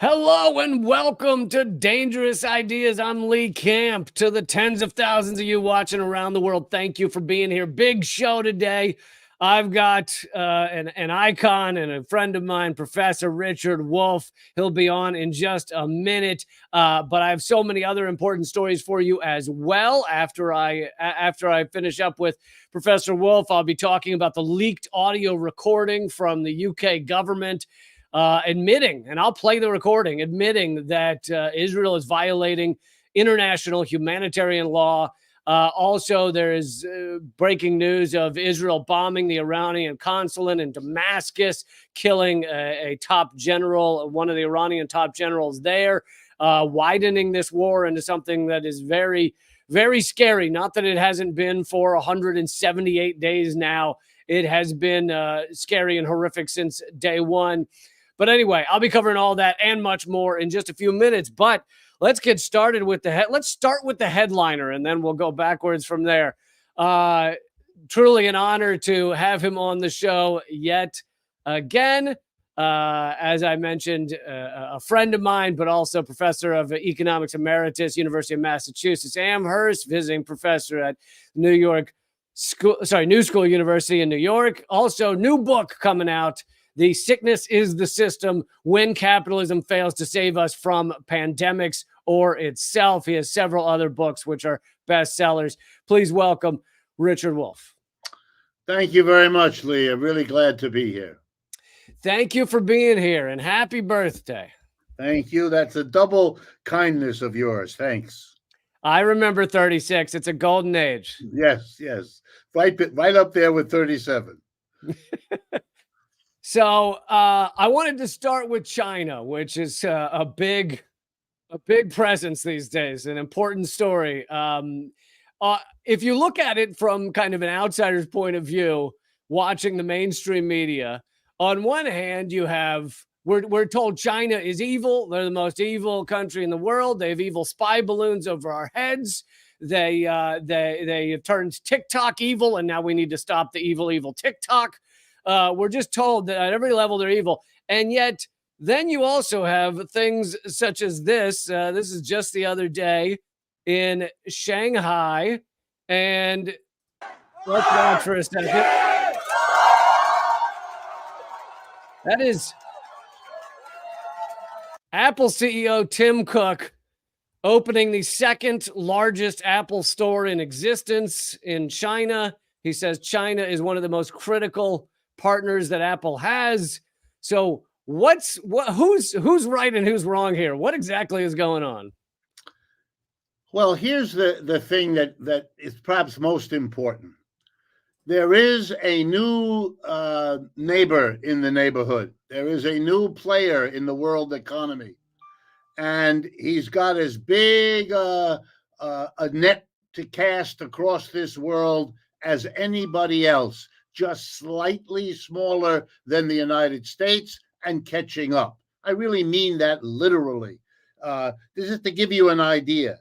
Hello and welcome to Dangerous Ideas. I'm Lee Camp. To the tens of thousands of you watching around the world, thank you for being here. Big show today. I've got an icon and a friend of mine, Professor Richard Wolff. He'll be on in just a minute, but I have so many other important stories for you as well. After I finish up with Professor Wolff, I'll be talking about the leaked audio recording from the UK government. Admitting, and I'll play the recording, admitting that Israel is violating international humanitarian law. Also, there is breaking news of Israel bombing the Iranian consulate in Damascus, killing a top general, one of the Iranian top generals there, widening this war into something that is very, very scary. Not that it hasn't been for 178 days now. It has been scary and horrific since day one. But anyway, I'll be covering all that and much more in just a few minutes. But let's get started with let's start with the headliner, and then we'll go backwards from there. Truly an honor to have him on the show yet again. As I mentioned, a friend of mine, but also professor of economics emeritus, University of Massachusetts Amherst, visiting professor at New School University in New York. Also, new book coming out. The Sickness is the System, When Capitalism Fails to Save Us from Pandemics or Itself. He has several other books which are bestsellers. Please welcome Richard Wolff. Thank you very much, Lee. I'm really glad to be here. Thank you for being here, and happy birthday. Thank you. That's a double kindness of yours. Thanks. I remember 36. It's a golden age. Yes. Right up there with 37. So I wanted to start with China, which is a big presence these days, an important story. If you look at it from kind of an outsider's point of view, watching the mainstream media, on one hand, you have we're told China is evil. They're the most evil country in the world. They have evil spy balloons over our heads. They have turned TikTok evil, and now we need to stop the evil TikTok. We're just told that at every level they're evil. And yet then you also have things such as this. This is just the other day in Shanghai. And let's watch for a second. That is Apple CEO Tim Cook opening the second largest Apple store in existence in China. He says China is one of the most critical partners that Apple has. So who's right and who's wrong here? What exactly is going on? Well, here's the thing that is perhaps most important. There is a new neighbor in the neighborhood. There is a new player in the world economy. And he's got as big a net to cast across this world as anybody else, just slightly smaller than the United States and catching up. I really mean that literally. This is to give you an idea.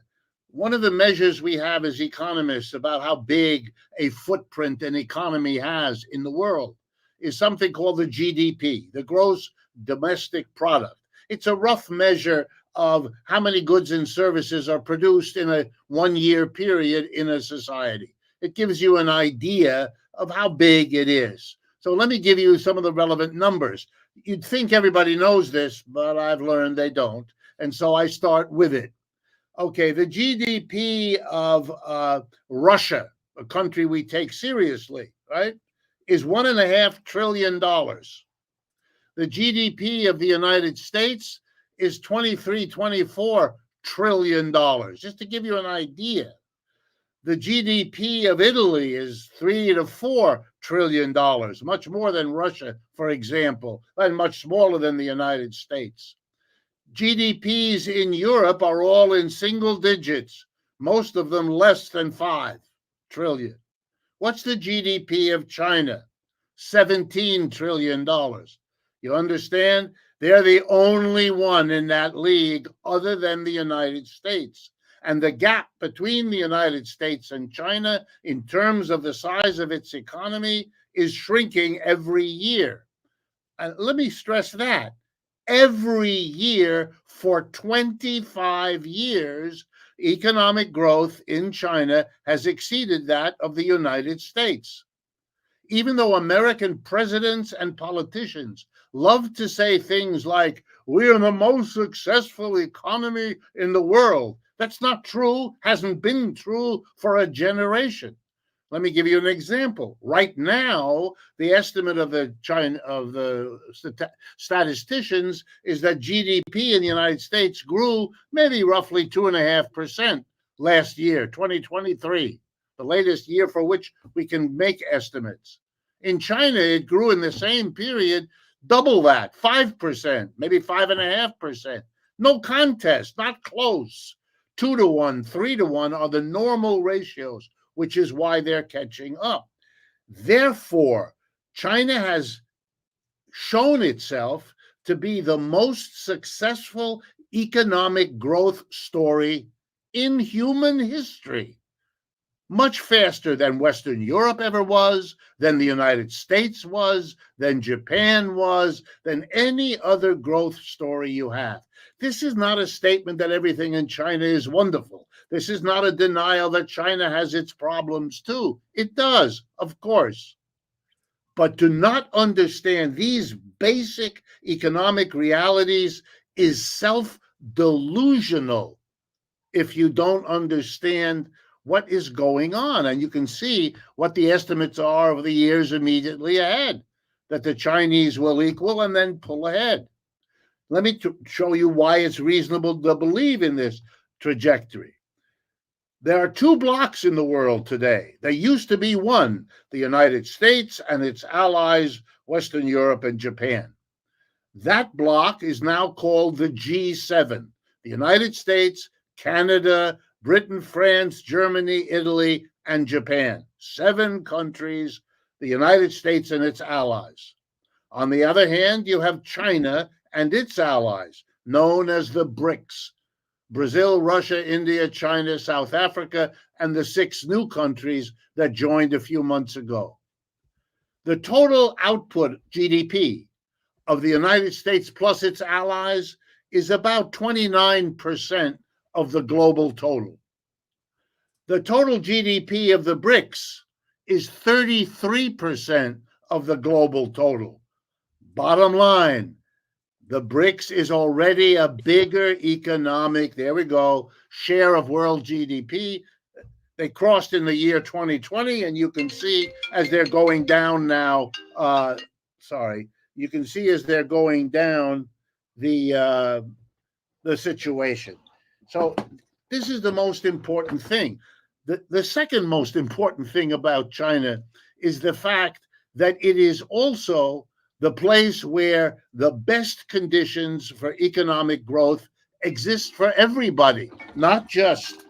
One of the measures we have as economists about how big a footprint an economy has in the world is something called the GDP, the gross domestic product. It's a rough measure of how many goods and services are produced in a 1 year period in a society. It gives you an idea of how big it is. So let me give you some of the relevant numbers. You'd think everybody knows this, but I've learned they don't. And so I start with it. Okay, the GDP of Russia, a country we take seriously, right, is $1.5 trillion. The GDP of the United States is $24 trillion, just to give you an idea. The GDP of Italy is $3 to $4 trillion, much more than Russia, for example, and much smaller than the United States. GDPs in Europe are all in single digits, most of them less than 5 trillion. What's the GDP of China? $17 trillion. You understand? They're the only one in that league other than the United States. And the gap between the United States and China in terms of the size of its economy is shrinking every year. And let me stress that. every year for 25 years. Economic growth in China has exceeded that of the United States. Even though American presidents and politicians love to say things like, we are the most successful economy in the world, that's not true, hasn't been true for a generation. Let me give you an example. Right now, the estimate of the statisticians is that GDP in the United States grew maybe roughly 2.5% last year, 2023, the latest year for which we can make estimates. In China, it grew in the same period double that, 5%, maybe 5.5%. No contest, not close. 2-to-1, 3-to-1 are the normal ratios, which is why they're catching up. Therefore, China has shown itself to be the most successful economic growth story in human history. Much faster than Western Europe ever was, than the United States was, than Japan was, than any other growth story you have. This is not a statement that everything in China is wonderful. This is not a denial that China has its problems too. It does, of course. But to not understand these basic economic realities is self-delusional if you don't understand what is going on. And you can see what the estimates are of the years immediately ahead, that the Chinese will equal and then pull ahead. Let me show you why it's reasonable to believe in this trajectory. There are two blocks in the world today. There used to be one, the United States and its allies, Western Europe and Japan. That block is now called the G7, the United States, Canada, Britain, France, Germany, Italy, and Japan. 7 countries, the United States and its allies. On the other hand, you have China and its allies, known as the BRICS. Brazil, Russia, India, China, South Africa, and the 6 new countries that joined a few months ago. The total output, GDP, of the United States plus its allies is about 29% of the global total. The total GDP of the BRICS is 33% of the global total. Bottom line, the BRICS is already a bigger economic, there we go, share of world GDP. They crossed in the year 2020, and you can see as they're going down now, you can see as they're going down the situation. So this is the most important thing. The second most important thing about China is the fact that it is also the place where the best conditions for economic growth exist for everybody, not just.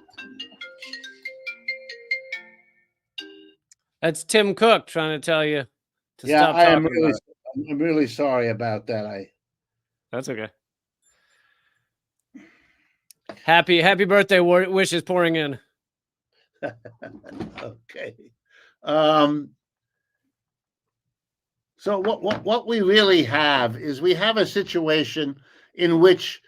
That's Tim Cook trying to tell you to stop talking about it. I'm really sorry about that. That's okay. Happy birthday wishes pouring in. Okay. So what we really have is we have a situation in which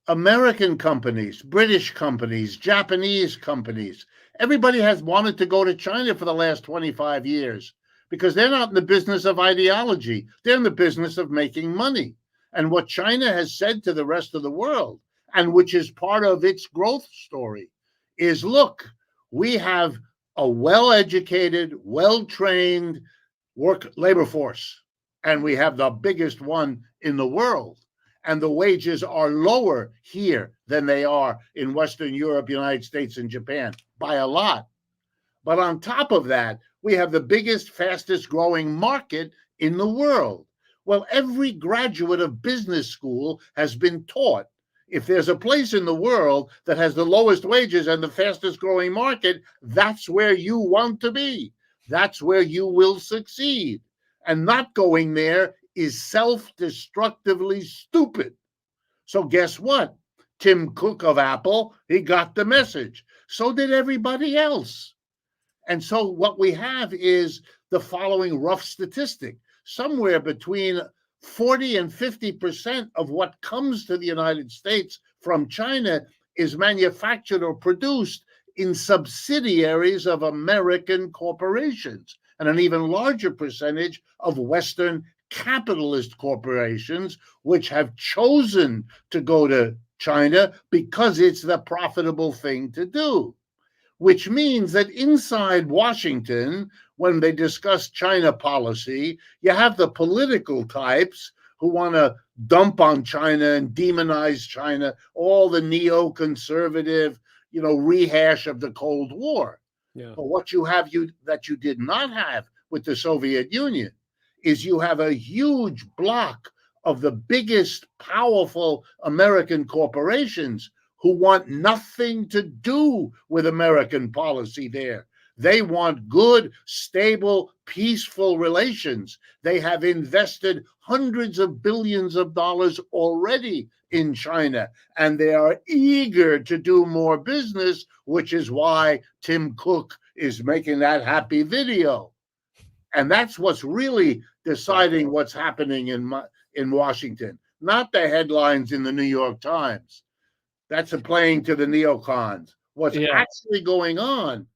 American companies, British companies, Japanese companies, everybody has wanted to go to China for the last 25 years because they're not in the business of ideology. They're in the business of making money. And what China has said to the rest of the world, and which is part of its growth story, is, look, we have a well-educated, well-trained labor force, and we have the biggest one in the world. And the wages are lower here than they are in Western Europe, United States, and Japan by a lot. But on top of that, we have the biggest, fastest growing market in the world. Well, every graduate of business school has been taught, if there's a place in the world that has the lowest wages and the fastest growing market, that's where you want to be. That's where you will succeed. And not going there is self-destructively stupid. So guess what? Tim Cook of Apple, he got the message. So did everybody else. And so what we have is the following rough statistic. Somewhere between 40 and 50% of what comes to the United States from China is manufactured or produced in subsidiaries of American corporations, and an even larger percentage of Western capitalist corporations, which have chosen to go to China because it's the profitable thing to do. Which means that inside Washington, when they discuss China policy, you have the political types who want to dump on China and demonize China, all the neoconservative, rehash of the Cold War. Yeah. But what you have that you did not have with the Soviet Union is you have a huge block of the biggest powerful American corporations who want nothing to do with American policy there. They want good, stable, peaceful relations. They have invested hundreds of billions of dollars already in China, and they are eager to do more business, which is why Tim Cook is making that happy video. And that's what's really deciding what's happening in Washington, not the headlines in the New York Times. That's playing to the neocons. What's actually going on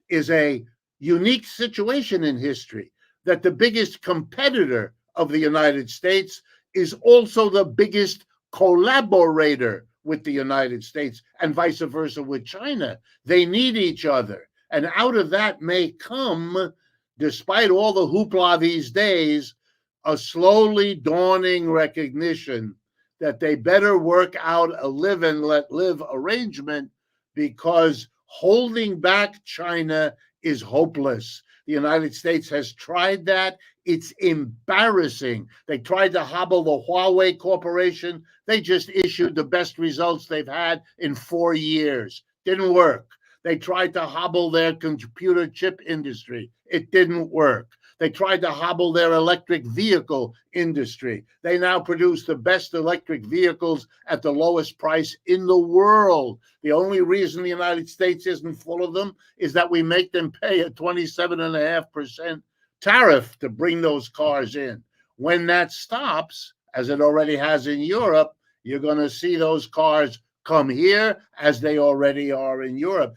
is a unique situation in history, that the biggest competitor of the United States is also the biggest collaborator with the United States, and vice versa with China. They need each other. And out of that may come, despite all the hoopla these days, a slowly dawning recognition that they better work out a live and let live arrangement, because holding back China is hopeless. The United States has tried that. It's embarrassing. They tried to hobble the Huawei Corporation. They just issued the best results they've had in 4 years. Didn't work. They tried to hobble their computer chip industry. It didn't work. They tried to hobble their electric vehicle industry. They now produce the best electric vehicles at the lowest price in the world. The only reason the United States isn't full of them is that we make them pay a 27.5% tariff to bring those cars in. When that stops, as it already has in Europe, you're going to see those cars come here as they already are in Europe.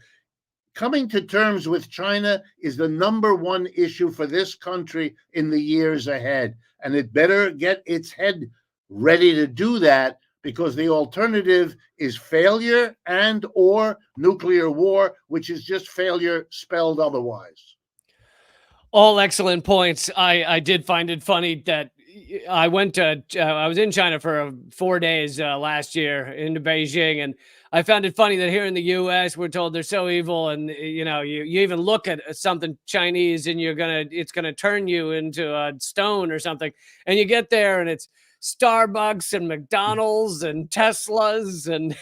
Coming to terms with China is the number one issue for this country in the years ahead. And it better get its head ready to do that, because the alternative is failure and or nuclear war, which is just failure spelled otherwise. All excellent points. I did find it funny that I was in China for 4 days last year into Beijing, and I found it funny that here in the U.S. we're told they're so evil, and you even look at something Chinese and it's gonna turn you into a stone or something, and you get there and it's Starbucks and McDonald's and Teslas and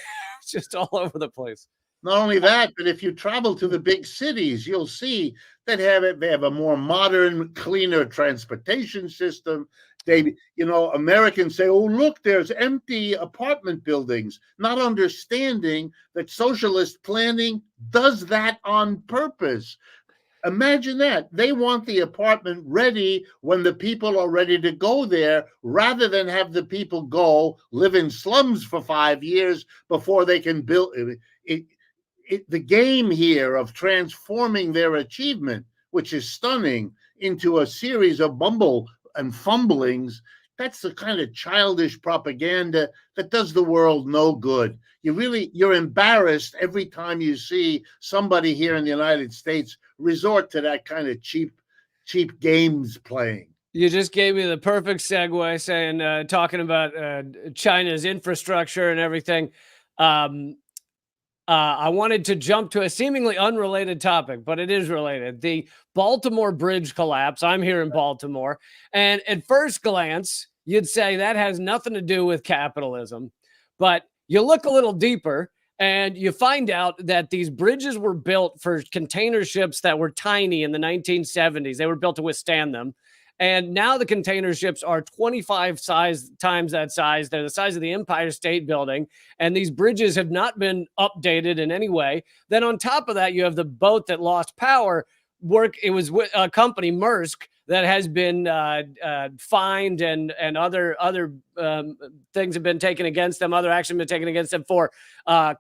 just all over the place. Not only that, but if you travel to the big cities, you'll see that they have a more modern, cleaner transportation system. Americans say, oh, look, there's empty apartment buildings, not understanding that socialist planning does that on purpose. Imagine that. They want the apartment ready when the people are ready to go there, rather than have the people go live in slums for 5 years before they can build it. The game here of transforming their achievement, which is stunning, into a series of bumble and fumblings, that's the kind of childish propaganda that does the world no good. You're embarrassed every time you see somebody here in the United States resort to that kind of cheap games playing. You just gave me the perfect segue, saying, talking about China's infrastructure and everything. I wanted to jump to a seemingly unrelated topic, but it is related. The Baltimore Bridge collapse. I'm here in Baltimore. And at first glance, you'd say that has nothing to do with capitalism. But you look a little deeper and you find out that these bridges were built for container ships that were tiny in the 1970s. They were built to withstand them. And now the container ships are 25 times that size. They're the size of the Empire State Building. And these bridges have not been updated in any way. Then on top of that, you have the boat that lost power. It was with a company, Maersk, that has been fined and other things have been taken against them, other action been taken against them for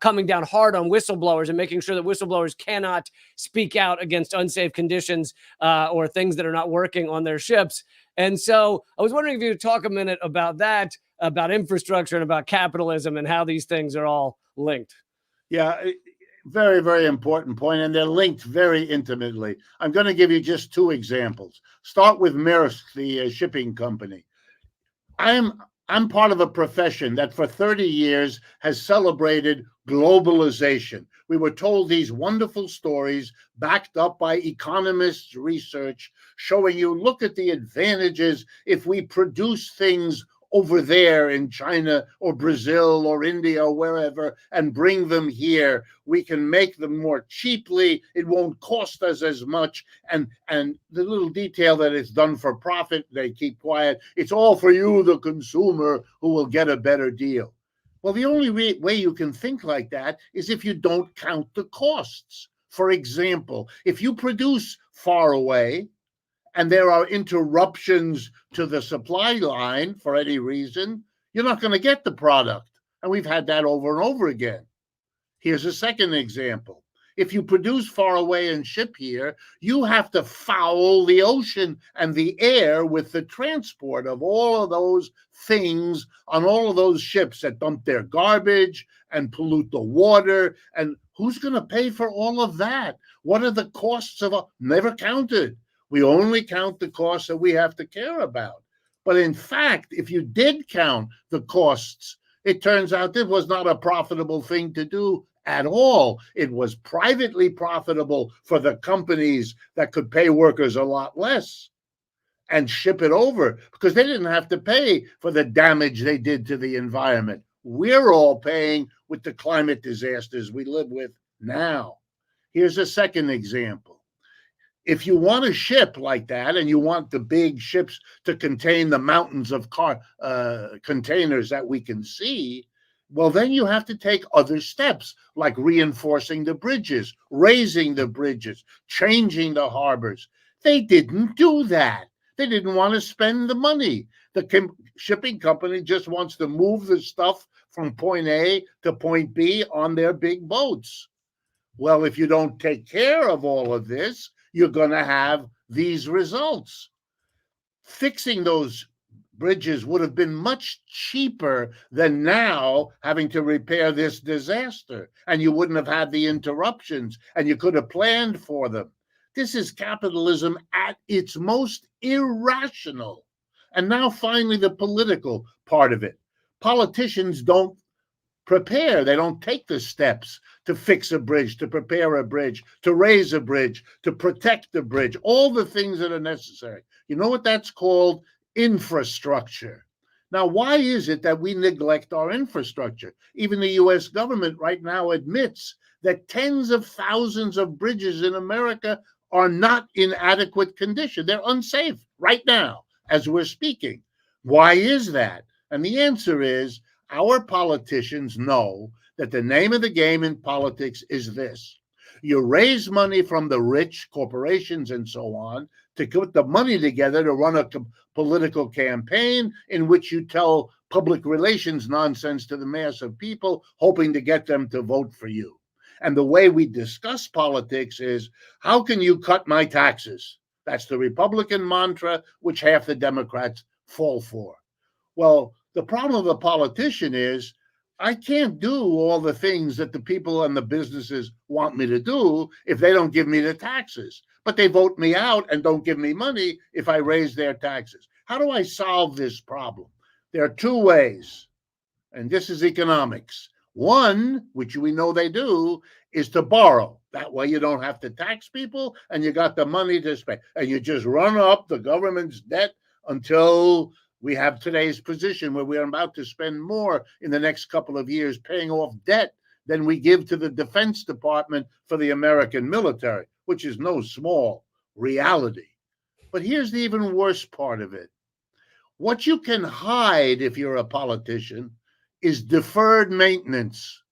coming down hard on whistleblowers and making sure that whistleblowers cannot speak out against unsafe conditions or things that are not working on their ships. And so I was wondering if you could talk a minute about that, about infrastructure and about capitalism and how these things are all linked. Yeah, very, very important point, and they're linked very intimately. I'm going to give you just two examples. Start with Maersk, the shipping company. I'm part of a profession that for 30 years has celebrated globalization. We were told these wonderful stories backed up by economists' research showing you, look at the advantages if we produce things over there in China or Brazil or India or wherever and bring them here. We can make them more cheaply. It won't cost us as much. And the little detail that it's done for profit, they keep quiet. It's all for you, the consumer, who will get a better deal. Well, the only way you can think like that is if you don't count the costs. For example, if you produce far away, and there are interruptions to the supply line for any reason, you're not going to get the product. And we've had that over and over again. Here's a second example. If you produce far away and ship here, you have to foul the ocean and the air with the transport of all of those things on all of those ships that dump their garbage and pollute the water. And who's going to pay for all of that? What are the costs of never counted? We only count the costs that we have to care about. But in fact, if you did count the costs, it turns out this was not a profitable thing to do at all. It was privately profitable for the companies that could pay workers a lot less and ship it over because they didn't have to pay for the damage they did to the environment. We're all paying with the climate disasters we live with now. Here's a second example. If you want a ship like that and you want the big ships to contain the mountains of containers that we can see, well, then you have to take other steps like reinforcing the bridges, raising the bridges, changing the harbors. They didn't do that. They didn't want to spend the money. The shipping company just wants to move the stuff from point A to point B on their big boats. Well, if you don't take care of all of this, you're going to have these results. Fixing those bridges would have been much cheaper than now having to repair this disaster. And you wouldn't have had the interruptions and you could have planned for them. This is capitalism at its most irrational. And now finally, the political part of it. Politicians don't prepare. They don't take the steps to fix a bridge, to prepare a bridge, to raise a bridge, to protect the bridge, all the things that are necessary. You know what that's called? Infrastructure. Now, why is it that we neglect our infrastructure? Even the US government right now admits that tens of thousands of bridges in America are not in adequate condition. They're unsafe right now as we're speaking. Why is that? And the answer is our politicians know that the name of the game in politics is this. You raise money from the rich, corporations and so on, to put the money together to run a political campaign in which you tell public relations nonsense to the mass of people, hoping to get them to vote for you. And the way we discuss politics is, how can you cut my taxes? That's the Republican mantra, which half the Democrats fall for. Well, the problem of a politician is I can't do all the things that the people and the businesses want me to do if they don't give me the taxes. But they vote me out and don't give me money if I raise their taxes. How do I solve this problem? There are two ways, and this is economics. One, which we know they do, is to borrow. That way you don't have to tax people and you got the money to spend. And you just run up the government's debt until we have today's position where we're about to spend more in the next couple of years paying off debt than we give to the Defense Department for the American military, which is no small reality. But here's the even worse part of it. What you can hide if you're a politician is deferred maintenance.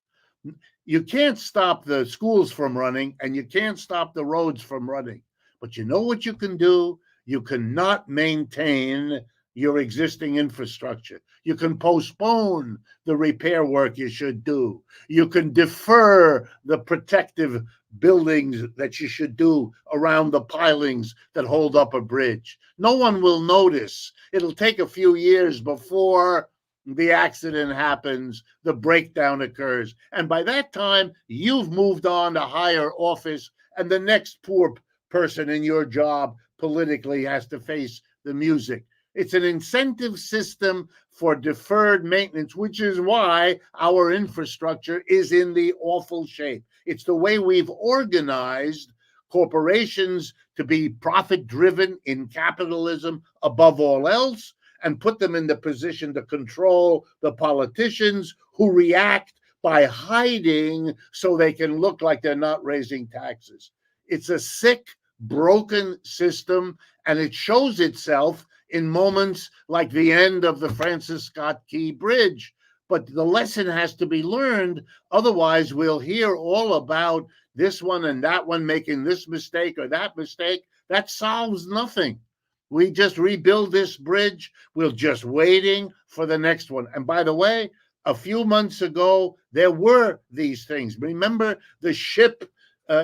You can't stop the schools from running and you can't stop the roads from running. But you know what you can do? You cannot maintain your existing infrastructure. You can postpone the repair work you should do. You can defer the protective buildings that you should do around the pilings that hold up a bridge. No one will notice. It'll take a few years before the accident happens, the breakdown occurs. And by that time, you've moved on to higher office, and the next poor person in your job politically has to face the music. It's an incentive system for deferred maintenance, which is why our infrastructure is in the awful shape. It's the way we've organized corporations to be profit-driven in capitalism above all else, and put them in the position to control the politicians who react by hiding so they can look like they're not raising taxes. It's a sick, broken system, and it shows itself in moments like the end of the Francis Scott Key Bridge. But the lesson has to be learned. Otherwise, we'll hear all about this one and that one making this mistake or that mistake. That solves nothing. We just rebuild this bridge. We're just waiting for the next one. And by the way, a few months ago, there were these things. Remember the ship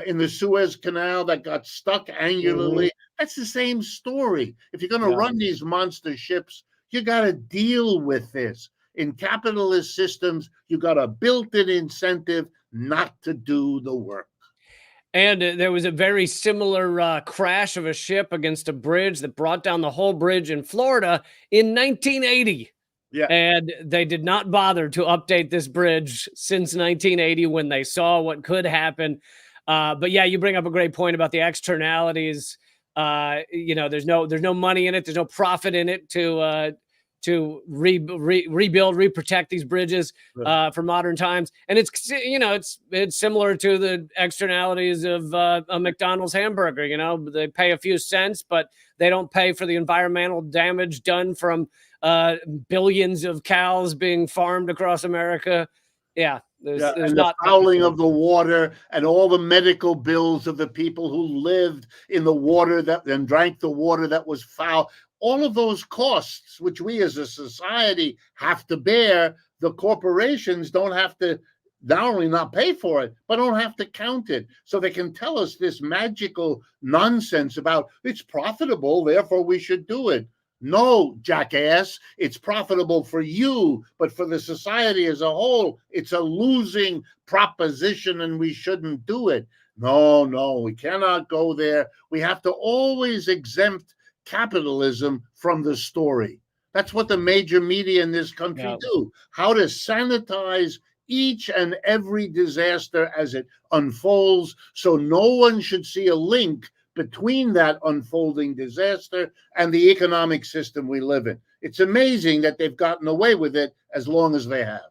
in the Suez Canal that got stuck angularly? Mm-hmm. That's the same story. If you're going to run these monster ships, you got to deal with this. In capitalist systems, you got a built-in incentive not to do the work. And there was a very similar crash of a ship against a bridge that brought down the whole bridge in Florida in 1980. Yeah. And they did not bother to update this bridge since 1980 when they saw what could happen. But yeah, you bring up a great point about the externalities. There's no money in it. There's no profit in it to rebuild, reprotect these bridges for modern times. And it's similar to the externalities of a McDonald's hamburger. They pay a few cents, but they don't pay for the environmental damage done from billions of cows being farmed across America. Yeah. There's and not the fouling of the water and all the medical bills of the people who lived in the water and drank the water that was foul. All of those costs, which we as a society have to bear, the corporations don't have to not only not pay for it, but don't have to count it. So they can tell us this magical nonsense about it's profitable, therefore we should do it. No, jackass, it's profitable for you, but for the society as a whole, it's a losing proposition and we shouldn't do it. No, we cannot go there. We have to always exempt capitalism from the story. That's what the major media in this country do. How to sanitize each and every disaster as it unfolds, so no one should see a link between that unfolding disaster and the economic system we live in. It's amazing that they've gotten away with it as long as they have.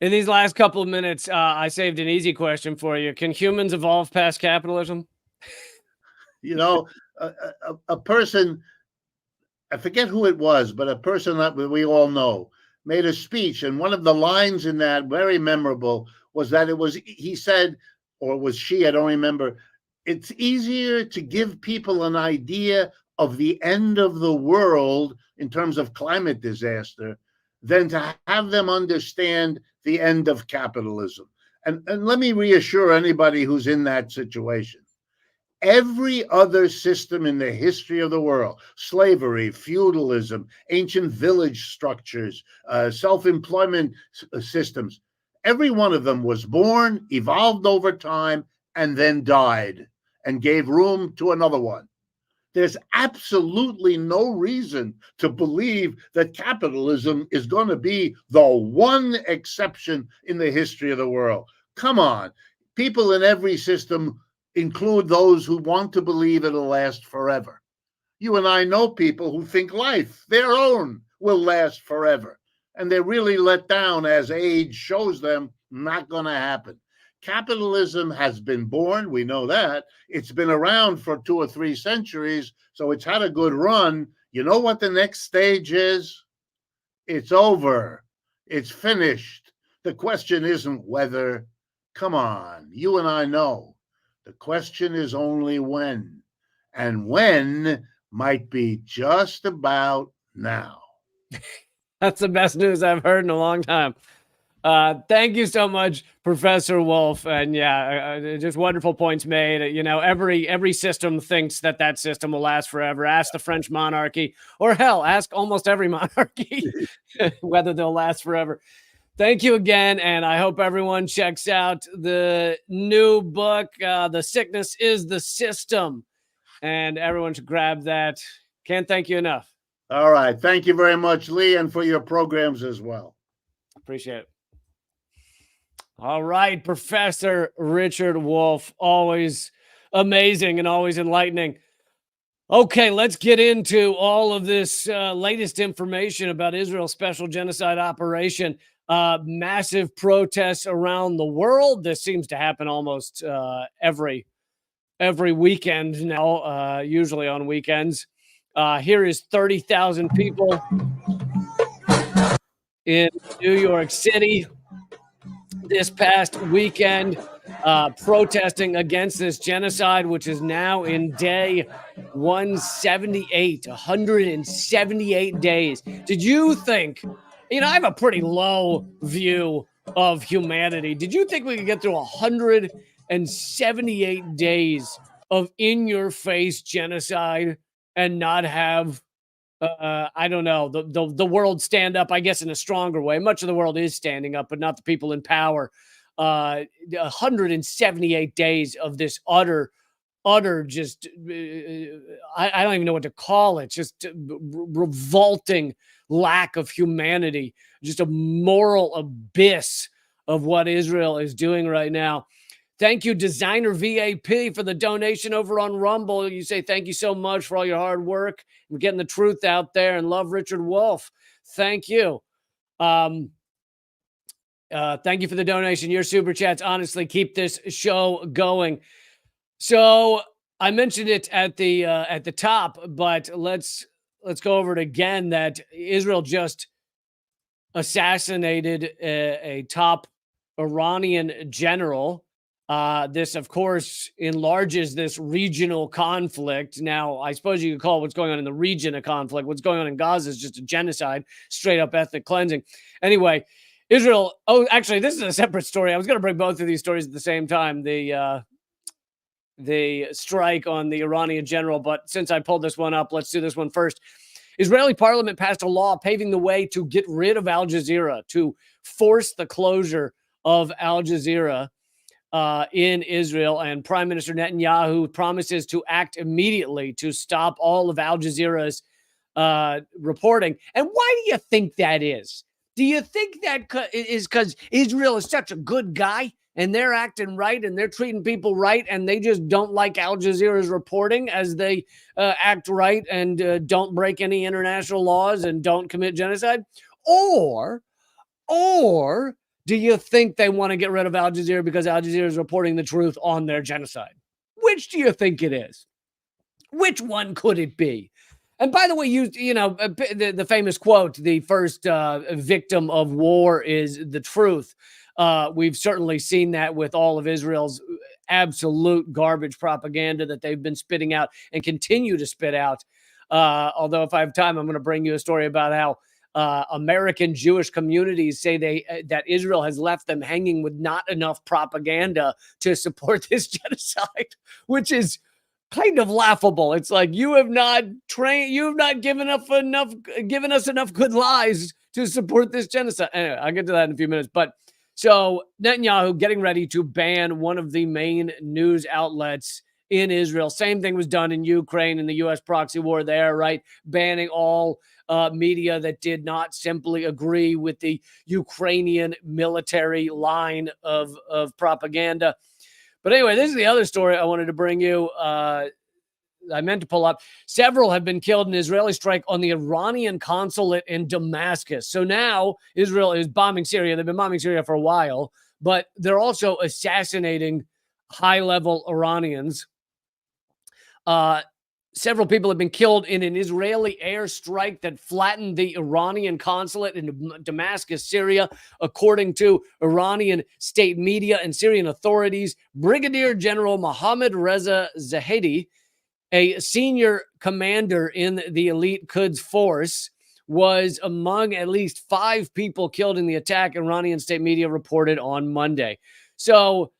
In these last couple of minutes, I saved an easy question for you. Can humans evolve past capitalism? A person, I forget who it was, but a person that we all know made a speech. And one of the lines in that, very memorable, was that he said, or was she, I don't remember, it's easier to give people an idea of the end of the world in terms of climate disaster than to have them understand the end of capitalism. And let me reassure anybody who's in that situation. Every other system in the history of the world, slavery, feudalism, ancient village structures, self-employment systems, every one of them was born, evolved over time, and then died and gave room to another one. There's absolutely no reason to believe that capitalism is going to be the one exception in the history of the world. Come on. People in every system include those who want to believe it'll last forever. You and I know people who think life, their own, will last forever. And they're really let down as age shows them not going to happen. Capitalism has been born, we know that. It's been around for 2 or 3 centuries, so it's had a good run. You know what the next stage is? It's over. It's finished. The question isn't whether. Come on, you and I know. The question is only when. And when might be just about now. That's the best news I've heard in a long time. Thank you so much, Professor Wolff. And yeah, just wonderful points made. You know, every system thinks that system will last forever. Ask the French monarchy, or hell, ask almost every monarchy whether they'll last forever. Thank you again, and I hope everyone checks out the new book, The Sickness is the System, and everyone should grab that. Can't thank you enough. All right. Thank you very much, Lee, and for your programs as well. Appreciate it. All right, Professor Richard Wolff, always amazing and always enlightening. Okay, let's get into all of this latest information about Israel's special genocide operation. Massive protests around the world. This seems to happen almost every weekend now, usually on weekends. Here is 30,000 people in New York City this past weekend protesting against this genocide, which is now in day 178 days. Did you think, I have a pretty low view of humanity. Did you think we could get through 178 days of in-your-face genocide and not have I don't know, the world stand up, I guess, in a stronger way? Much of the world is standing up, but not the people in power. 178 days of this utter just, I don't even know what to call it, just revolting lack of humanity, just a moral abyss of what Israel is doing right now. Thank you, Designer VAP, for the donation over on Rumble. You say thank you so much for all your hard work and getting the truth out there, and love Richard Wolff. Thank you. Thank you for the donation. Your super chats honestly keep this show going. So I mentioned it at the top, but let's go over it again. That Israel just assassinated a top Iranian general. This, of course, enlarges this regional conflict. Now, I suppose you could call what's going on in the region a conflict. What's going on in Gaza is just a genocide, straight up ethnic cleansing. Anyway, Israel. Oh, actually, this is a separate story. I was going to bring both of these stories at the same time. The strike on the Iranian general, but since I pulled this one up, let's do this one first. Israeli parliament passed a law paving the way to get rid of Al Jazeera, to force the closure of Al Jazeera in Israel, and Prime Minister Netanyahu promises to act immediately to stop all of Al Jazeera's reporting. And why do you think that is? Do you think that is because Israel is such a good guy and they're acting right and they're treating people right and they just don't like Al Jazeera's reporting as they act right and don't break any international laws and don't commit genocide? Or do you think they want to get rid of Al Jazeera because Al Jazeera is reporting the truth on their genocide? Which do you think it is? Which one could it be? And by the way, the famous quote, the first victim of war is the truth. We've certainly seen that with all of Israel's absolute garbage propaganda that they've been spitting out and continue to spit out. Although if I have time, I'm going to bring you a story about how American Jewish communities say that Israel has left them hanging with not enough propaganda to support this genocide, which is kind of laughable. It's like, you have not given us enough good lies to support this genocide. Anyway, I'll get to that in a few minutes. But so Netanyahu getting ready to ban one of the main news outlets in Israel. Same thing was done in Ukraine in the U.S. proxy war there, right? Banning all media that did not simply agree with the Ukrainian military line of propaganda. But anyway, this is the other story I wanted to bring you. I meant to pull up. Several have been killed in an Israeli strike on the Iranian consulate in Damascus. So now Israel is bombing Syria. They've been bombing Syria for a while, but they're also assassinating high-level Iranians. Several people have been killed in an Israeli airstrike that flattened the Iranian consulate in Damascus, Syria, according to Iranian state media and Syrian authorities. Brigadier General Mohammad Reza Zahedi a senior commander in the elite Quds force, was among at least 5 people killed in the attack, Iranian state media reported on Monday. So,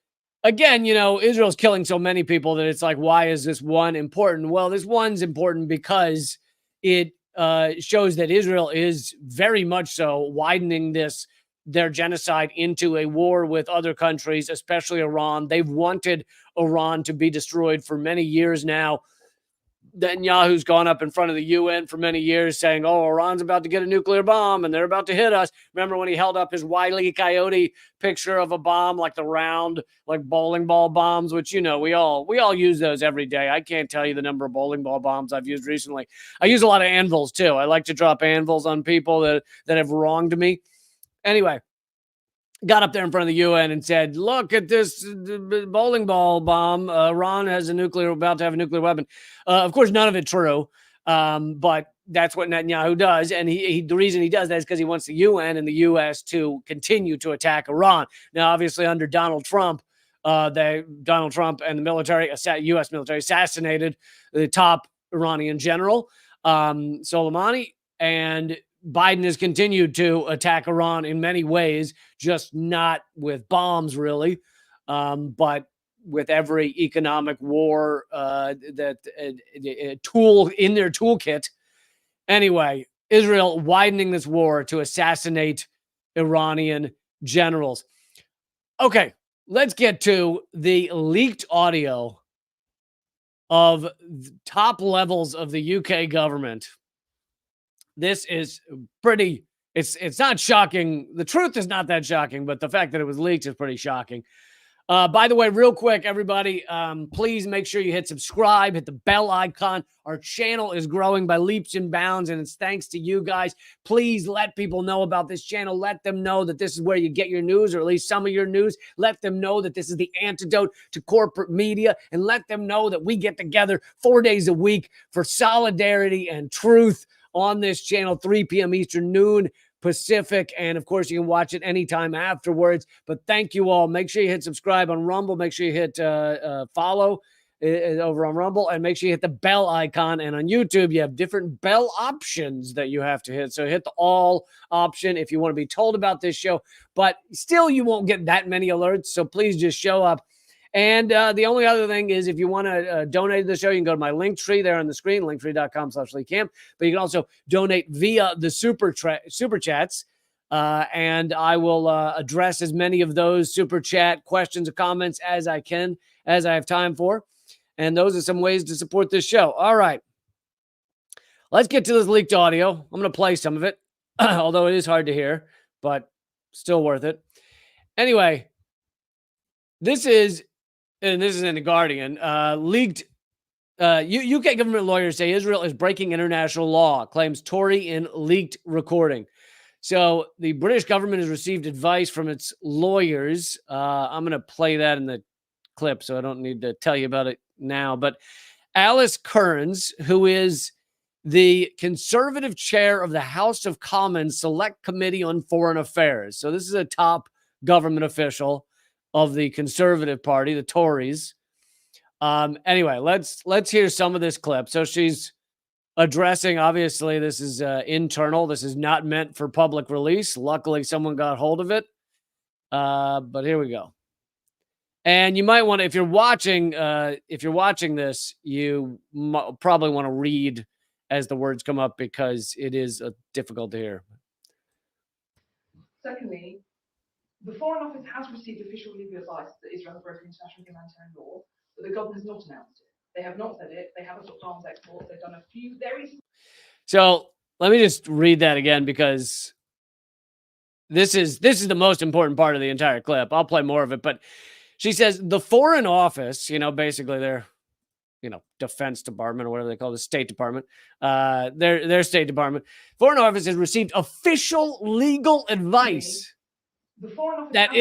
again, Israel's killing so many people that it's like, why is this one important? Well, this one's important because it shows that Israel is very much so widening their genocide into a war with other countries, especially Iran. They've wanted Iran to be destroyed for many years now. Netanyahu's gone up in front of the UN for many years saying, oh, Iran's about to get a nuclear bomb and they're about to hit us. Remember when he held up his Wile E. Coyote picture of a bomb, like the round, like bowling ball bombs, which, we all use those every day. I can't tell you the number of bowling ball bombs I've used recently. I use a lot of anvils too. I like to drop anvils on people that have wronged me. Anyway, got up there in front of the UN and said, look at this bowling ball bomb. Iran has about to have a nuclear weapon. Of course, none of it true. But that's what Netanyahu does. And the reason he does that is because he wants the UN and the U.S. to continue to attack Iran. Now, obviously, under Donald Trump, Donald Trump and the military, U.S. military, assassinated the top Iranian general, Soleimani, and Biden has continued to attack Iran in many ways, just not with bombs, really, but with every economic war tool in their toolkit. Anyway, Israel widening this war to assassinate Iranian generals. Okay, let's get to the leaked audio of top levels of the UK government. This is pretty, it's not shocking. The truth is not that shocking, but the fact that it was leaked is pretty shocking. By the way, real quick, everybody, please make sure you hit subscribe, hit the bell icon. Our channel is growing by leaps and bounds, and it's thanks to you guys. Please let people know about this channel. Let them know that this is where you get your news, or at least some of your news. Let them know that this is the antidote to corporate media, and let them know that we get together 4 days a week for solidarity and truth on this channel, 3 p.m. Eastern, noon Pacific. And of course, you can watch it anytime afterwards. But thank you all. Make sure you hit subscribe on Rumble. Make sure you hit follow over on Rumble, and make sure you hit the bell icon. And on YouTube, you have different bell options that you have to hit. So hit the all option if you want to be told about this show. But still, you won't get that many alerts. So please just show up. And the only other thing is, if you want to donate to the show, you can go to my link tree there on the screen, linktree.com/LeeCamp. But you can also donate via the super chats. And I will address as many of those super chat questions or comments as I can, as I have time for. And those are some ways to support this show. All right. Let's get to this leaked audio. I'm going to play some of it, although it is hard to hear, but still worth it. Anyway, this is in The Guardian, leaked. UK government lawyers say Israel is breaking international law, claims Tory in leaked recording. So the British government has received advice from its lawyers. I'm going to play that in the clip, so I don't need to tell you about it now. But Alice Kearns, who is the Conservative chair of the House of Commons Select Committee on Foreign Affairs. So this is a top government official of the Conservative Party, the Tories. Anyway, let's hear some of this clip. So she's addressing, obviously, this is internal. This is not meant for public release. Luckily, someone got hold of it. But here we go. And you might want to, if you're watching this, you probably want to read as the words come up, because it is difficult to hear. Secondly, the Foreign Office has received official legal advice that Israel has broken international humanitarian law, but the government has not announced it. They have not said it. They haven't stopped arms exports. They've done a few very... So let me just read that again, because this is the most important part of the entire clip. I'll play more of it, but she says the Foreign Office, basically their, Defense Department or whatever they call it, the State Department, their State Department, Foreign Office has received official legal advice the Foreign Office that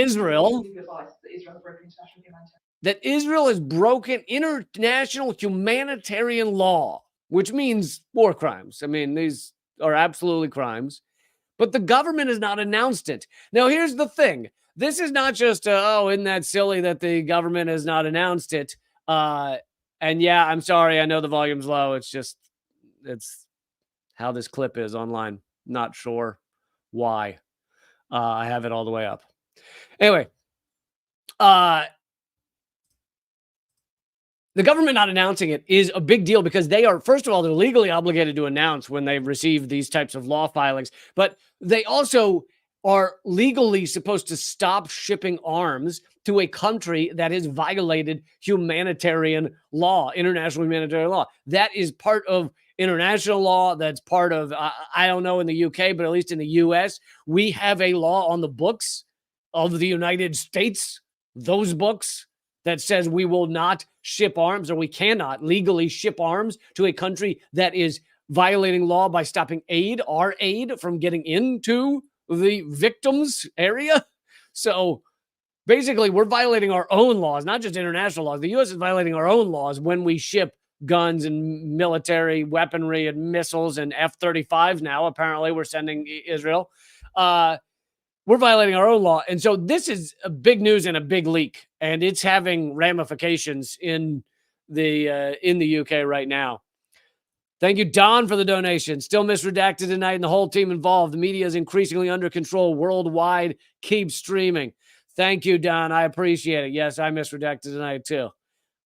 Israel has broken international humanitarian law, which means war crimes. I mean, these are absolutely crimes, but the government has not announced it. Now, here's the thing. This is not just, isn't that silly that the government has not announced it? And yeah, I'm sorry. I know the volume's low. It's how this clip is online. Not sure why. I have it all the way up. Anyway, the government not announcing it is a big deal because they are, first of all, they're legally obligated to announce when they receive these types of law filings, but they also are legally supposed to stop shipping arms to a country that has violated humanitarian law, international humanitarian law. That is part of international law. That's part of, I don't know in the UK, but at least in the US, we have a law on the books of the United States, those books, that says we will not ship arms, or we cannot legally ship arms to a country that is violating law by stopping our aid from getting into the victims area. So basically, we're violating our own laws, not just international laws. The U.S. is violating our own laws when we ship guns and military weaponry and missiles and F-35s now. Apparently, we're sending Israel. We're violating our own law. And so this is a big news and a big leak, and it's having ramifications in the UK right now. Thank you, Don, for the donation. Still misredacted tonight, and the whole team involved. The media is increasingly under control worldwide. Keep streaming. Thank you, Don. I appreciate it. Yes, I misredacted tonight, too.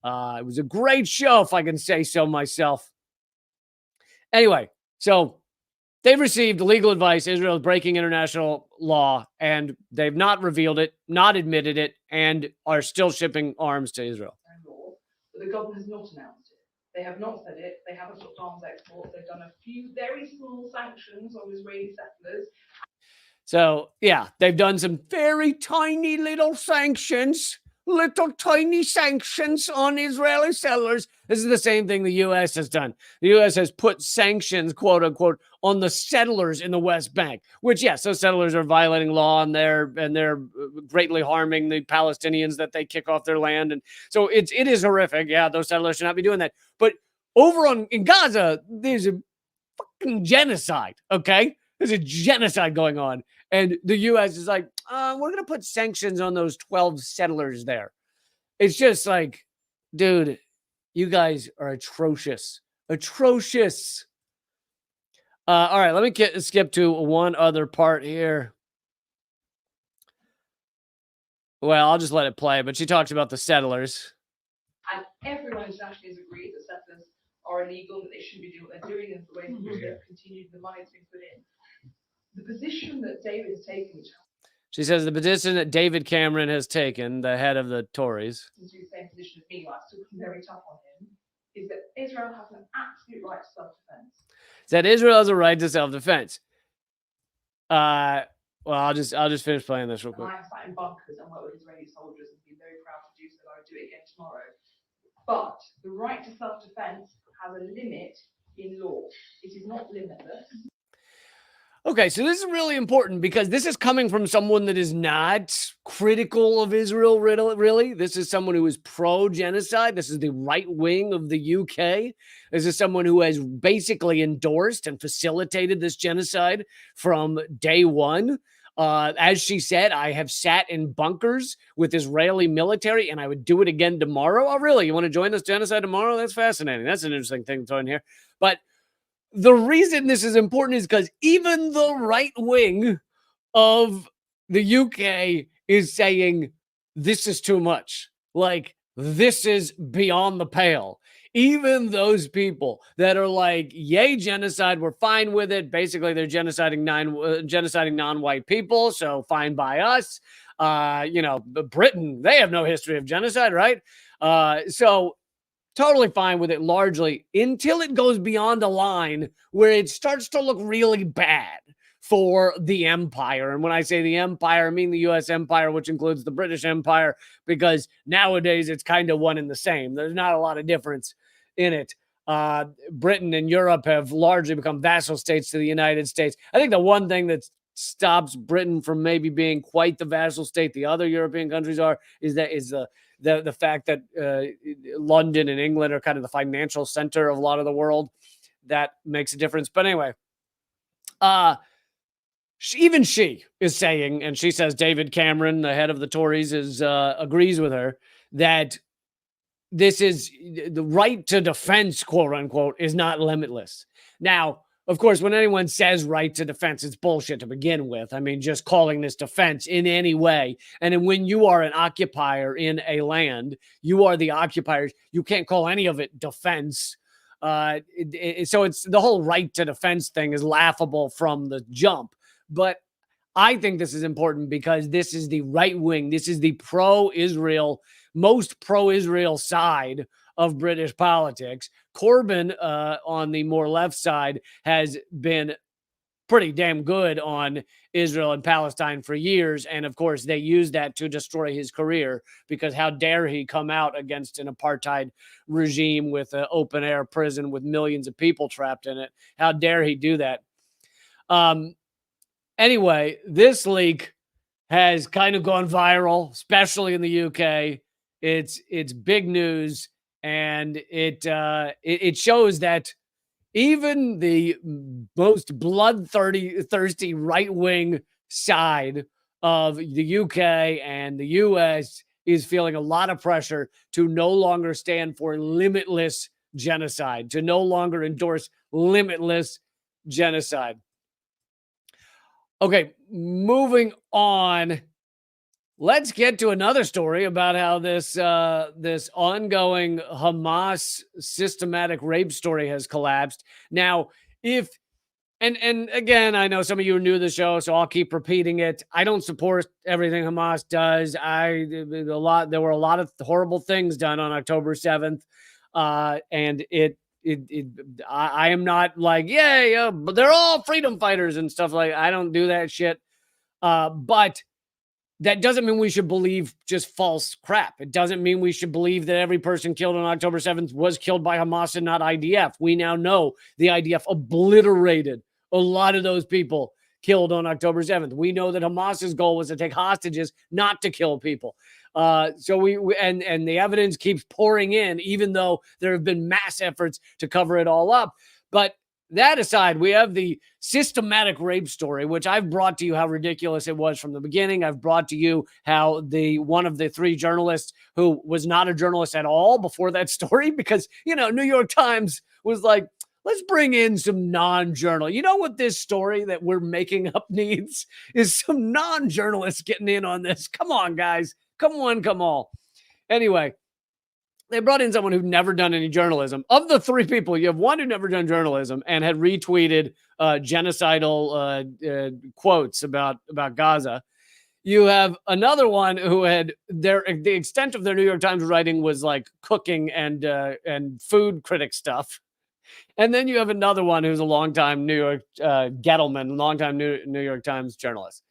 It was a great show, if I can say so myself. Anyway, so they've received legal advice. Israel is breaking international law, and they've not revealed it, not admitted it, and are still shipping arms to Israel. But the government has not announced it. They have not said it. They haven't stopped arms exports. They've done a few very small sanctions on Israeli settlers. So, yeah, they've done some very tiny little sanctions, on Israeli settlers. This is the same thing the U.S. has done. The U.S. has put sanctions, quote unquote, on the settlers in the West Bank, which, yes, those settlers are violating law, and they're greatly harming the Palestinians that they kick off their land. And so it is horrific. Yeah, those settlers should not be doing that. But over in Gaza, there's a fucking genocide, okay? There's a genocide going on. And the U.S. is like, we're going to put sanctions on those 12 settlers there. It's just like, dude, you guys are atrocious. Atrocious. All right, let me skip to one other part here. Well, I'll just let it play, but she talks about the settlers. And everyone internationally has agreed that settlers are illegal, that they shouldn't be doing what they're doing, and the way in which they've continued, the money's been put in. The position that David has taken, which she says the position that David Cameron has taken, the head of the Tories, the same position as me, I'm still very tough on him, is that Israel has an absolute right to self-defense. That Israel has a right to self-defense. Well, I'll just finish playing this real quick. I have sat in bunkers and worked with Israeli soldiers and been very proud to do so. I would do it again tomorrow. But the right to self-defense has a limit in law. It is not limitless. Okay, so this is really important because this is coming from someone that is not critical of Israel, really. This is someone who is pro-genocide. This is the right wing of the UK. This is someone who has basically endorsed and facilitated this genocide from day one. As she said, I have sat in bunkers with Israeli military, and I would do it again tomorrow. Oh, really? You want to join this genocide tomorrow? That's fascinating. That's an interesting thing to throw in here. But the reason this is important is because even the right wing of the UK is saying this is too much. Like, this is beyond the pale. Even those people that are like, yay, genocide, we're fine with it. Basically, they're genociding non-white people, so fine by us. Britain, they have no history of genocide, right? So totally fine with it largely until it goes beyond a line where it starts to look really bad for the empire. And when I say the empire, I mean the U.S. empire, which includes the British Empire, because nowadays it's kind of one and the same. There's not a lot of difference in it. Britain and Europe have largely become vassal states to the United States. I think the one thing that stops Britain from maybe being quite the vassal state the other European countries are is the fact that London and England are kind of the financial center of a lot of the world. That makes a difference. But anyway, even she is saying, and she says David Cameron, the head of the Tories, agrees with her that this is the right to defense, quote unquote, is not limitless. Now, of course, when anyone says right to defense, it's bullshit to begin with. I mean, just calling this defense in any way. And then when you are an occupier in a land, you are the occupiers. You can't call any of it defense. So it's the whole right to defense thing is laughable from the jump. But I think this is important because this is the right wing. This is the pro-Israel, most pro-Israel side of British politics. Corbyn, on the more left side, has been pretty damn good on Israel and Palestine for years. And of course, they used that to destroy his career because how dare he come out against an apartheid regime with an open air prison with millions of people trapped in it? How dare he do that? Anyway, this leak has kind of gone viral, especially in the UK. It's big news, and it shows that even the most bloodthirsty right-wing side of the UK and the US is feeling a lot of pressure to no longer stand for limitless genocide, to no longer endorse limitless genocide. Okay, moving on. Let's get to another story about how this ongoing Hamas systematic rape story has collapsed. Now, and again, I know some of you are new to the show, so I'll keep repeating it. I don't support everything Hamas does. There were a lot of horrible things done on October 7th, and I am not like, but they're all freedom fighters and stuff like. I don't do that shit. But that doesn't mean we should believe just false crap. It doesn't mean we should believe that every person killed on October 7th was killed by Hamas and not IDF. We now know the IDF obliterated a lot of those people killed on October 7th. We know that Hamas's goal was to take hostages, not to kill people. So and the evidence keeps pouring in, even though there have been mass efforts to cover it all up. But that aside, we have the systematic rape story, which I've brought to you how ridiculous it was from the beginning. I've brought to you how one of the three journalists who was not a journalist at all before that story, because, New York Times was like, let's bring in some non-journalists. You know what this story that we're making up needs is some non-journalists getting in on this. Come on, guys. Come on. Anyway, they brought in someone who'd never done any journalism. Of the three people, you have one who'd never done journalism and had retweeted genocidal quotes about Gaza. You have another one who had the extent of their New York Times writing was like cooking and food critic stuff. And then you have another one who's a longtime New York Gettleman, longtime New York Times journalist.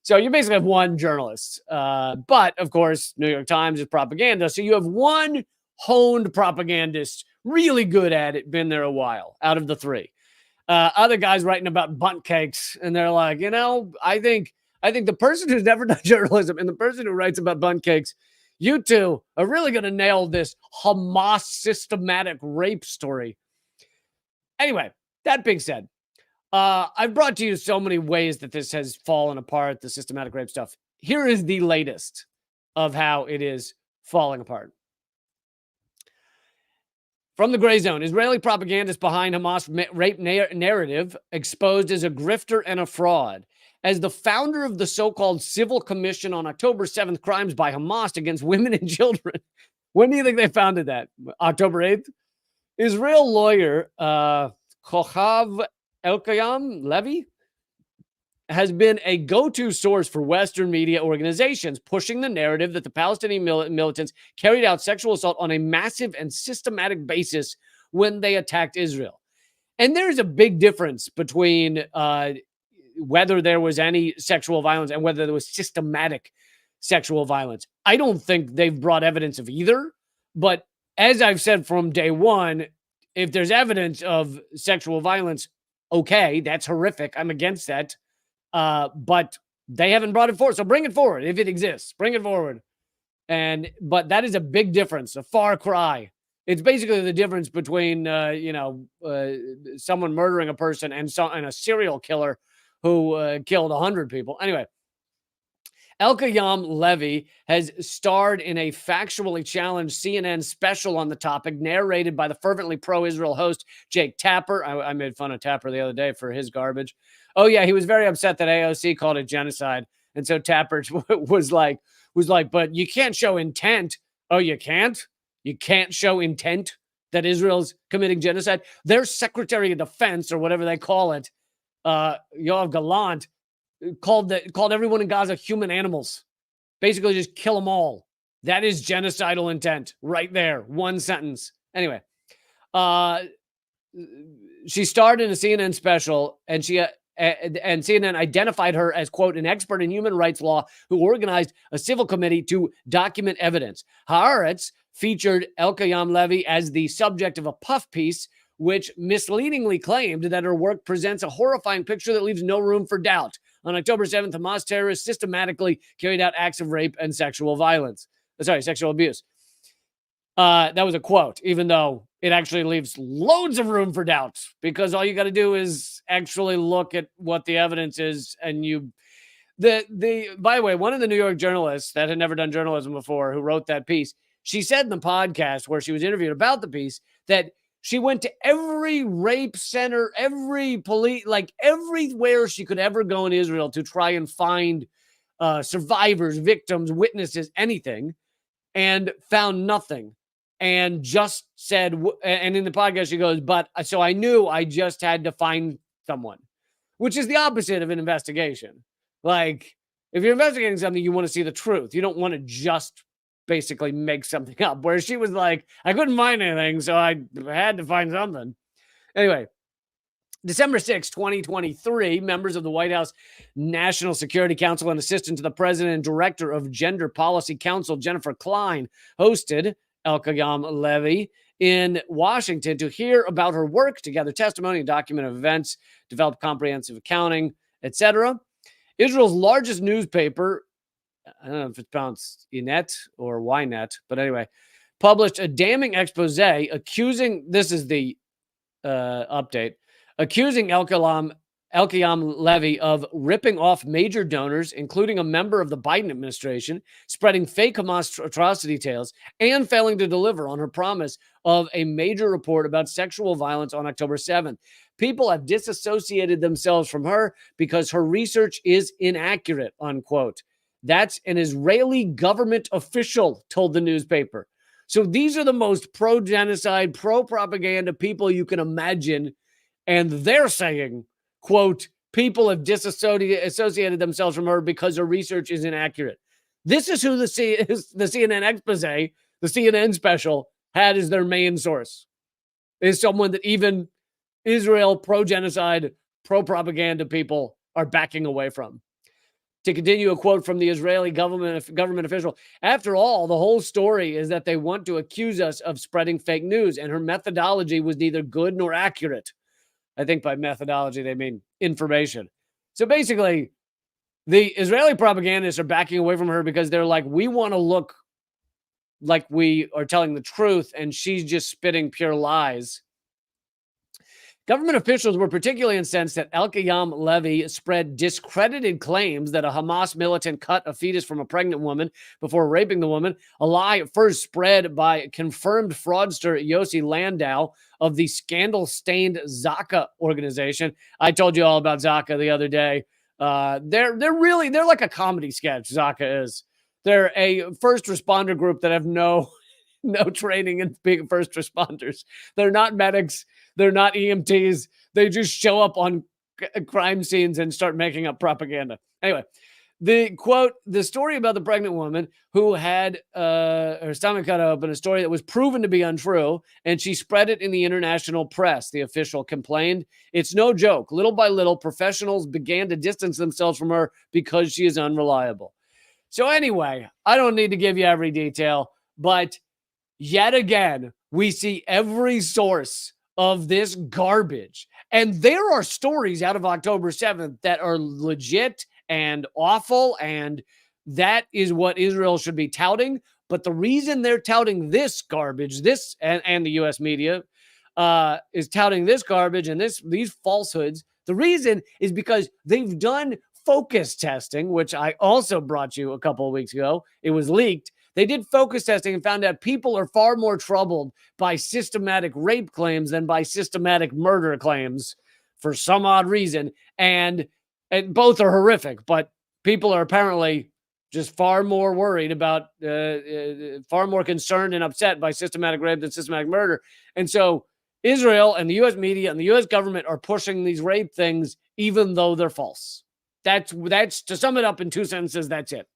So you basically have one journalist. But, of course, New York Times is propaganda. So you have one honed propagandist, really good at it, been there a while out of the three. Other guys writing about bundt cakes, and they're like, I think the person who's never done journalism and the person who writes about bundt cakes, you two are really going to nail this Hamas systematic rape story. Anyway, that being said, I've brought to you so many ways that this has fallen apart, the systematic rape stuff. Here is the latest of how it is falling apart. From the Gray Zone, Israeli propagandist behind Hamas rape narrative exposed as a grifter and a fraud. As the founder of the so-called Civil Commission on October 7th crimes by Hamas against women and children. When do you think they founded that? October 8th? Israel lawyer Kochav Elkayam Levy has been a go-to source for Western media organizations, pushing the narrative that the Palestinian militants carried out sexual assault on a massive and systematic basis when they attacked Israel. And there's a big difference between whether there was any sexual violence and whether there was systematic sexual violence. I don't think they've brought evidence of either, but as I've said from day one, if there's evidence of sexual violence, okay, that's horrific. I'm against that. But they haven't brought it forward. So bring it forward. If it exists, bring it forward. But that is a big difference, a far cry. It's basically the difference between, someone murdering a person and a serial killer who killed 100 people. Anyway, Elkayam Levy has starred in a factually challenged CNN special on the topic, narrated by the fervently pro-Israel host Jake Tapper. I made fun of Tapper the other day for his garbage. Oh yeah, he was very upset that AOC called it genocide, and so Tapper was like, but you can't show intent. Oh, you can't? You can't show intent that Israel's committing genocide? Their Secretary of Defense, or whatever they call it, Yoav Gallant, called everyone in Gaza human animals. Basically, just kill them all. That is genocidal intent right there. One sentence. Anyway, she starred in a CNN special, and CNN identified her as, quote, an expert in human rights law who organized a civil committee to document evidence. Haaretz featured Elkayam Levy as the subject of a puff piece, which misleadingly claimed that her work presents a horrifying picture that leaves no room for doubt. On October 7th, Hamas terrorists systematically carried out acts of rape and sexual abuse. That was a quote, even though it actually leaves loads of room for doubt, because all you got to do is actually look at what the evidence is. And by the way, one of the New York journalists that had never done journalism before, who wrote that piece, she said in the podcast where she was interviewed about the piece that she went to every rape center, every police, like everywhere she could ever go in Israel to try and find survivors, victims, witnesses, anything, and found nothing. And just said, and in the podcast she goes, but so I knew I just had to find someone, which is the opposite of an investigation. Like, if you're investigating something, you want to see the truth. You don't want to just basically make something up. Whereas she was like, I couldn't find anything, so I had to find something. Anyway, December 6, 2023, members of the White House National Security Council and assistant to the president and director of Gender Policy Council, Jennifer Klein, hosted Elkayam Levy in Washington to hear about her work, to gather testimony and document events, develop comprehensive accounting, etc. Israel's largest newspaper, I don't know if it's pronounced Inet or Ynet, but anyway, published a damning expose accusing, this is the update, accusing Elkayam Levy of ripping off major donors, including a member of the Biden administration, spreading fake Hamas atrocity tales, and failing to deliver on her promise of a major report about sexual violence on October 7th. People have disassociated themselves from her because her research is inaccurate, unquote. That's an Israeli government official told the newspaper. So these are the most pro-genocide, pro-propaganda people you can imagine. And they're saying, quote, people have disassociated themselves from her because her research is inaccurate. This is who the CNN expose, the CNN special, had as their main source. Is someone that even Israel pro-genocide, pro-propaganda people are backing away from. To continue, a quote from the Israeli government official, after all, the whole story is that they want to accuse us of spreading fake news, and her methodology was neither good nor accurate. I think by methodology, they mean information. So basically, the Israeli propagandists are backing away from her because they're like, we want to look like we are telling the truth, and she's just spitting pure lies. Government officials were particularly incensed that Elkayam Levy spread discredited claims that a Hamas militant cut a fetus from a pregnant woman before raping the woman, a lie first spread by confirmed fraudster Yossi Landau of the scandal-stained Zaka organization. I told you all about Zaka the other day. They're like a comedy sketch, Zaka is. They're a first responder group that have no training in being first responders. They're not medics. They're not EMTs. They just show up on crime scenes and start making up propaganda. Anyway, the story about the pregnant woman who had her stomach cut open, a story that was proven to be untrue, and she spread it in the international press, the official complained. It's no joke. Little by little, professionals began to distance themselves from her because she is unreliable. So anyway, I don't need to give you every detail, but yet again, we see every source of this garbage. And there are stories out of October 7th that are legit and awful, and that is what Israel should be touting. But the reason they're touting this garbage, and the U.S. media is touting this garbage and these falsehoods, the reason is because they've done focus testing, which I also brought you a couple of weeks ago. It was leaked. They did focus testing and found out people are far more troubled by systematic rape claims than by systematic murder claims for some odd reason. And both are horrific, but people are apparently just far more worried about, far more concerned and upset by systematic rape than systematic murder. And so Israel and the U.S. media and the U.S. government are pushing these rape things, even though they're false. That's to sum it up in 2 sentences. That's it.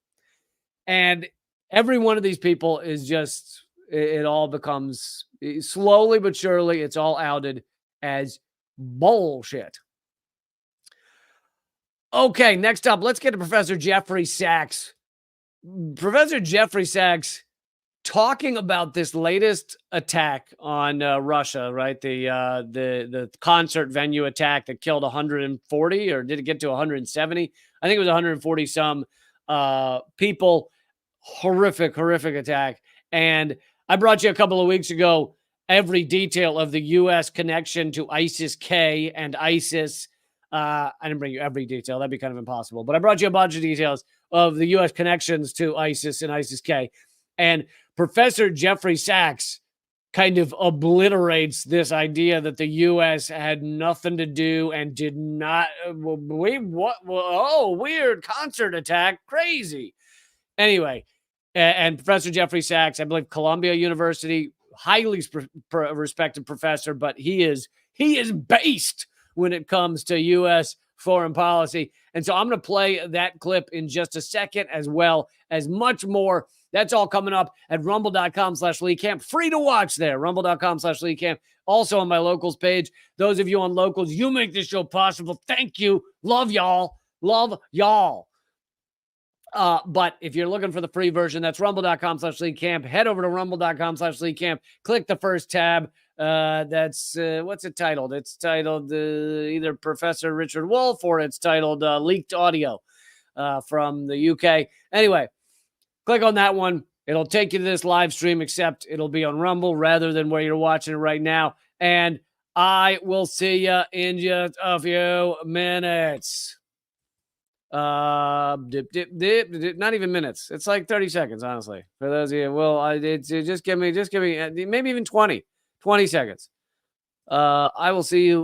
And every one of these people is just, it all becomes slowly but surely, it's all outed as bullshit. Okay, next up, let's get to Professor Jeffrey Sachs. Professor Jeffrey Sachs talking about this latest attack on Russia, right? The concert venue attack that killed 140, or did it get to 170? I think it was 140 some people. Horrific attack. And I brought you a couple of weeks ago every detail of the U.S. connection to ISIS-K and ISIS. I didn't bring you every detail. That'd be kind of impossible. But I brought you a bunch of details of the U.S. connections to ISIS and ISIS-K. And Professor Jeffrey Sachs kind of obliterates this idea that the U.S. had nothing to do and did not. Weird concert attack. Crazy. Anyway, and Professor Jeffrey Sachs, I believe Columbia University, highly respected professor, but he is based when it comes to U.S. foreign policy. And so I'm going to play that clip in just a second, as well as much more. That's all coming up at rumble.com/LeeCamp. Free to watch there, rumble.com/LeeCamp. Also on my locals page. Those of you on locals, you make this show possible. Thank you. Love y'all. Love y'all. But if you're looking for the free version, that's rumble.com/LeeCamp. Head over to rumble.com/LeeCamp. Click the first tab. That's what's it titled? It's titled either Professor Richard Wolff, or it's titled Leaked Audio from the UK. Anyway, click on that one. It'll take you to this live stream, except it'll be on Rumble rather than where you're watching it right now. And I will see you in just a few minutes. Not even minutes. It's like 30 seconds, honestly. For those of you, well, just give me maybe even 20 seconds. I will see you